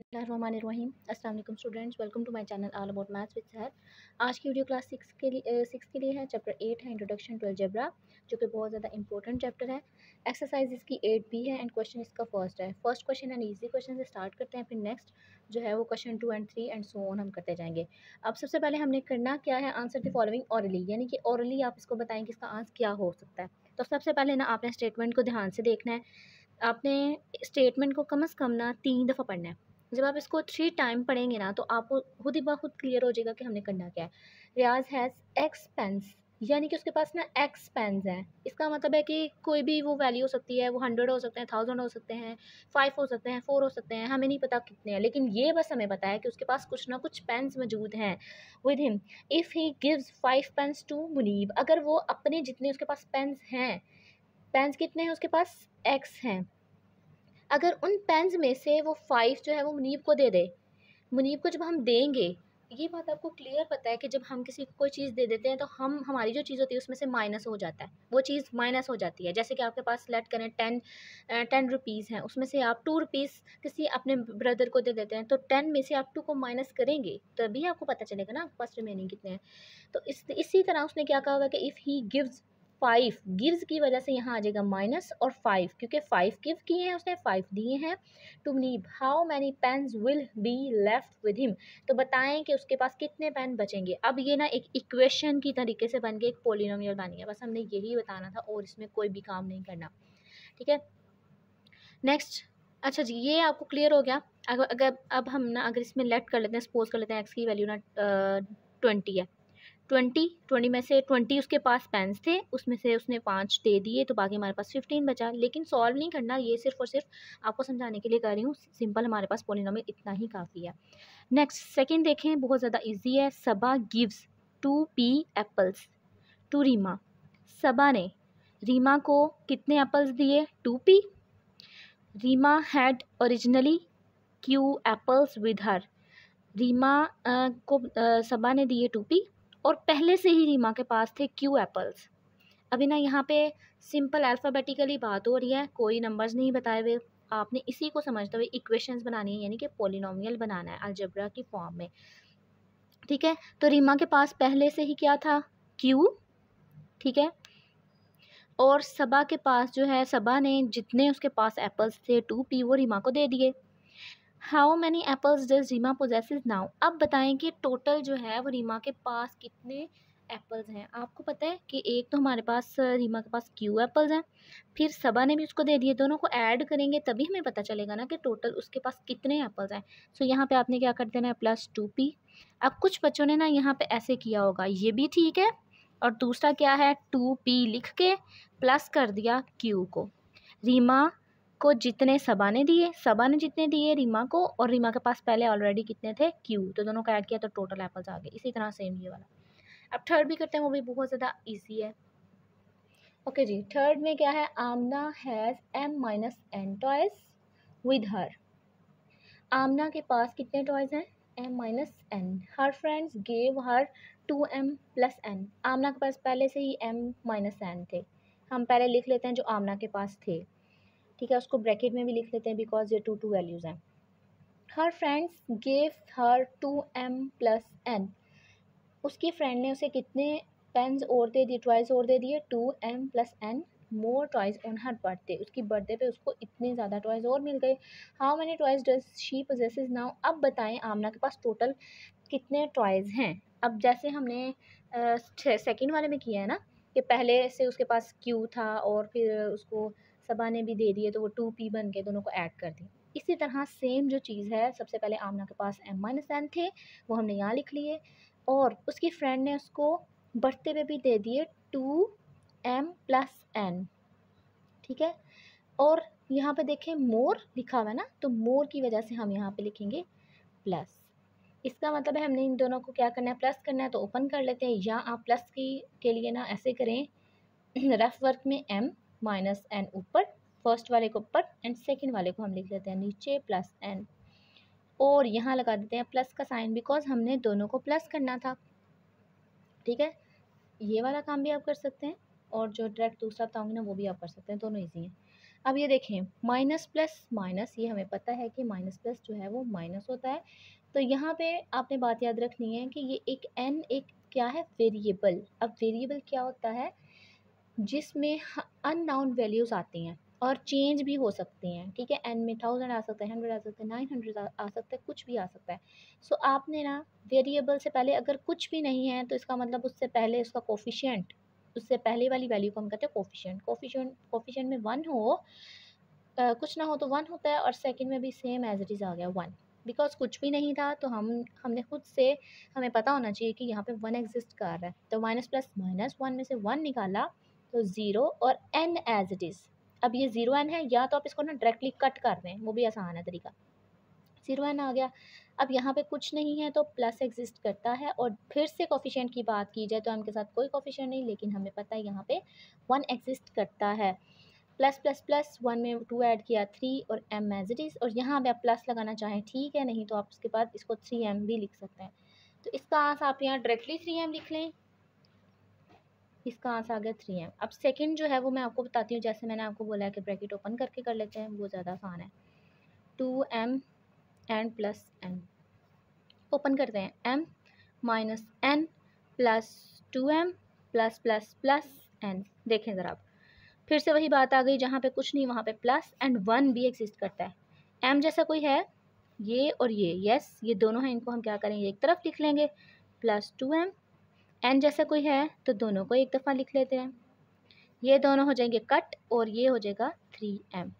बिस्मिल्लाहिर्रहमानिर्रहीम। अस्सलाम वालेकुम students, welcome to my channel all about maths with Sahar. आज की वीडियो क्लास 6 के लिए है। चैप्टर 8 है इंट्रोडक्शन टू अलजेब्रा, जो कि बहुत ज़्यादा इंपॉर्टेंट चैप्टर है। एक्सरसाइज इसकी 8 भी है एंड क्वेश्चन इसका फर्स्ट है। First question and easy question से स्टार्ट करते हैं, फिर नेक्स्ट जो है वो question 2 and 3 and so on हम करते जाएंगे। अब सबसे पहले हमने करना क्या है, आंसर द फॉलोइंग ऑरली, यानी कि ऑरली आप इसको बताएं कि इसका आंसर क्या हो सकता है। तो सबसे पहले ना आपने स्टेटमेंट को ध्यान से देखना है। आपने स्टेटमेंट को कम से कम ना 3 दफ़ा पढ़ना है। जब आप इसको 3 टाइम पढ़ेंगे ना तो आपको खुद ही खुद क्लियर हो जाएगा कि हमने करना क्या है। रियाज हैज़ एक्स पेन्स, यानी कि उसके पास ना एक्स पेन्स हैं। इसका मतलब है कि कोई भी वो वैल्यू हो सकती है, वो 100 हो सकते हैं, 1000 हो सकते हैं, 5 हो सकते हैं, 4 हो सकते हैं, हमें नहीं पता कितने हैं, लेकिन ये बस हमें पता है कि उसके पास कुछ ना कुछ पेन्स मौजूद हैं with him. If he gives 5 pens to Munib, अगर वो अपने जितने उसके पास पेन्स हैं, पेन्स कितने हैं उसके पास, एक्स हैं, अगर उन पेन्स में से वो 5 जो है वो मुनीब को दे दे, मुनीब को जब हम देंगे, ये बात आपको क्लियर पता है कि जब हम किसी को कोई चीज़ दे देते हैं तो हम हमारी जो चीज़ होती है उसमें से माइनस हो जाता है, वो चीज़ माइनस हो जाती है। जैसे कि आपके पास लेट करें 10 रुपीज़ हैं, उसमें से आप 2 रुपीज़ किसी अपने ब्रदर को दे देते हैं, तो 10 में से आप 2 को माइनस करेंगे तभी आपको पता चलेगा ना आपके पास रिमेनिंग कितने हैं। तो इसी तरह उसने क्या कहा होगा कि इफ़ ही गिव्स 5, गिव्स की वजह से यहाँ आ जाएगा माइनस और 5, क्योंकि 5 गिव किए हैं उसने, 5 दिए हैं to Munib. How many pens will be left with him, तो बताएं कि उसके पास कितने पेन बचेंगे। अब ये ना एक इक्वेशन की तरीके से बन के एक पोलिनोमियल बन गया, बस हमने यही बताना था और इसमें कोई भी काम नहीं करना, ठीक है। नेक्स्ट, अच्छा जी, ये आपको क्लियर हो गया। अगर अगर अब हम ना अगर इसमें लेट कर लेते हैं, सपोज कर लेते हैं एक्स की वैल्यू ना 20 है। 20 में से 20 उसके पास पेन्स थे, उसमें से उसने 5 दे दिए, तो बाकी हमारे पास 15 बचा। लेकिन सॉल्व नहीं करना, ये सिर्फ और सिर्फ आपको समझाने के लिए कर रही हूँ। सिंपल हमारे पास पोलिनोमियल इतना ही काफ़ी है। नेक्स्ट सेकंड देखें, बहुत ज़्यादा इजी है। Saba gives 2p apples to Reema, Saba ने रीमा को कितने एप्पल्स दिए, 2p। Reema had originally Q apples with her, Reema को सबा ने दिए 2p और पहले से ही रीमा के पास थे क्यू एप्पल्स। अभी ना यहाँ पे सिंपल अल्फ़ाबेटिकली बात हो रही है, कोई नंबर्स नहीं बताए हुए। आपने इसी को समझते हुए इक्वेशंस बनानी है, यानी कि पॉलिनोमियल बनाना है अलजेब्रा की फॉर्म में, ठीक है। तो रीमा के पास पहले से ही क्या था, क्यू, ठीक है। और सबा के पास जो है, सबा ने जितने उसके पास एप्पल्स थे 2p वो रीमा को दे दिए। How many apples does Reema possesses now, अब बताएं कि टोटल जो है वो रीमा के पास कितने एप्पल्स हैं। आपको पता है कि एक तो हमारे पास रीमा के पास क्यू एप्पल्स हैं, फिर सबा ने भी उसको दे दिए, दोनों को ऐड करेंगे तभी हमें पता चलेगा ना कि टोटल उसके पास कितने एप्पल्स हैं। सो यहाँ पे आपने क्या कर देना है, प्लस 2p। अब कुछ बच्चों ने ना यहाँ पे ऐसे किया होगा, ये भी ठीक है, और दूसरा क्या है, 2p लिख के प्लस कर दिया क्यू को। रीमा को जितने सबा ने दिए, सबा ने जितने दिए रीमा को, और रीमा के पास पहले ऑलरेडी कितने थे, क्यू, तो दोनों को ऐड किया तो टोटल एप्पल्स आ गए। इसी तरह सेम ये वाला। अब थर्ड भी करते हैं, वो भी बहुत ज़्यादा इजी है। ओके जी, थर्ड में क्या है, Aamna has m-n toys with her. Aamna के पास कितने टॉयज हैं, m-n। Her friends gave her 2m + n। Aamna के पास पहले से ही m-n थे, हम पहले लिख लेते हैं जो आमना के पास थे, ठीक है। उसको ब्रैकेट में भी लिख लेते हैं बिकॉज ये 2 वैल्यूज़ हैं। हर friends gave her 2m + n, उसकी फ्रेंड ने उसे कितने पेन्स और दे दिए, टॉयज़ और दे दिए, 2m + n more toys on her birthday. उसकी बर्थडे पे उसको इतने ज़्यादा टॉयज़ और मिल गए। How many toys does she possesses now, अब बताएं आमना के पास टोटल कितने टॉयज़ हैं। अब जैसे हमने सेकंड वाले में किया है ना, कि पहले से उसके पास क्यू था और फिर उसको सबा ने भी दे दिए, तो वो 2p बन के दोनों को ऐड कर दिए। इसी तरह सेम जो चीज़ है, सबसे पहले आमना के पास m-n थे, वो हमने यहाँ लिख लिए, और उसकी फ्रेंड ने उसको बर्थडे पे भी दे दिए 2m + n, ठीक है। और यहाँ पे देखें मोर लिखा हुआ है ना, तो मोर की वजह से हम यहाँ पे लिखेंगे प्लस। इसका मतलब है हमने इन दोनों को क्या करना है, प्लस करना है, तो ओपन कर लेते हैं। या आप प्लस के लिए ना ऐसे करें, रफ वर्क में m-n ऊपर, फर्स्ट वाले को ऊपर एंड सेकंड वाले को हम लिख लेते हैं नीचे +n, और यहाँ लगा देते हैं प्लस का साइन, बिकॉज हमने दोनों को प्लस करना था, ठीक है। ये वाला काम भी आप कर सकते हैं, और जो डायरेक्ट दूसरा बताऊँगी ना वो भी आप कर सकते हैं, दोनों ईजी हैं। अब ये देखें माइनस प्लस माइनस, ये हमें पता है कि माइनस प्लस जो है वो माइनस होता है। तो यहाँ पे आपने बात याद रखनी है कि ये एक n एक क्या है, वेरिएबल। अब वेरिएबल क्या होता है, जिसमें अननाउन वैल्यूज़ आती हैं और चेंज भी हो सकती हैं, ठीक है। n में 1000 आ सकता है, 100 आ सकता है, 900 आ सकता है, कुछ भी आ सकता है। सो आपने ना वेरिएबल से पहले अगर कुछ भी नहीं है तो इसका मतलब उससे पहले उसका कोफिशिएंट, उससे पहले वाली वैल्यू को हम कहते हैं कोफिशिएंट। कोफिशिएंट में 1 हो, कुछ ना हो तो 1 होता है, और सेकंड में भी सेम एज इट इज़ आ गया 1। बिकॉज कुछ भी नहीं था तो हमने खुद से, हमें पता होना चाहिए कि यहाँ पे 1 एग्जिस्ट कर रहा है। तो माइनस प्लस माइनस 1 में से 1 निकाला तो 0 और n एज इट इज़। अब ये 0n है, या तो आप इसको ना डायरेक्टली कट कर दें, वो भी आसान है तरीका। 0n आ गया। अब यहाँ पे कुछ नहीं है तो प्लस एग्जिस्ट करता है, और फिर से कोफिशिएंट की बात की जाए तो m के साथ कोई कोफिशिएंट नहीं, लेकिन हमें पता है यहाँ पे 1 एग्जिस्ट करता है। प्लस प्लस प्लस 1 में 2 ऐड किया 3 और m एज इट इज़। और यहाँ पे आप प्लस लगाना चाहें ठीक है, नहीं तो आप उसके बाद इसको 3m भी लिख सकते हैं। तो इसका आंसर आप यहाँ डायरेक्टली 3m लिख लें, इसका आंसर आ गया 3m। अब सेकंड जो है वो मैं आपको बताती हूँ, जैसे मैंने आपको बोला है कि ब्रैकेट ओपन करके कर लेते हैं, वो ज़्यादा आसान है। 2m and plus n, open करते हैं, m minus n plus 2m plus plus plus n। देखें ज़रा आप, फिर से वही बात आ गई, जहाँ पे कुछ नहीं वहाँ पे प्लस एंड 1 भी एग्जिस्ट करता है। m जैसा कोई है, ये और ये, यस ये दोनों हैं, इनको हम क्या करेंगे एक तरफ लिख लेंगे, प्लस 2m। n जैसा कोई है तो दोनों को एक दफ़ा लिख लेते हैं, ये दोनों हो जाएंगे कट और ये हो जाएगा 3m।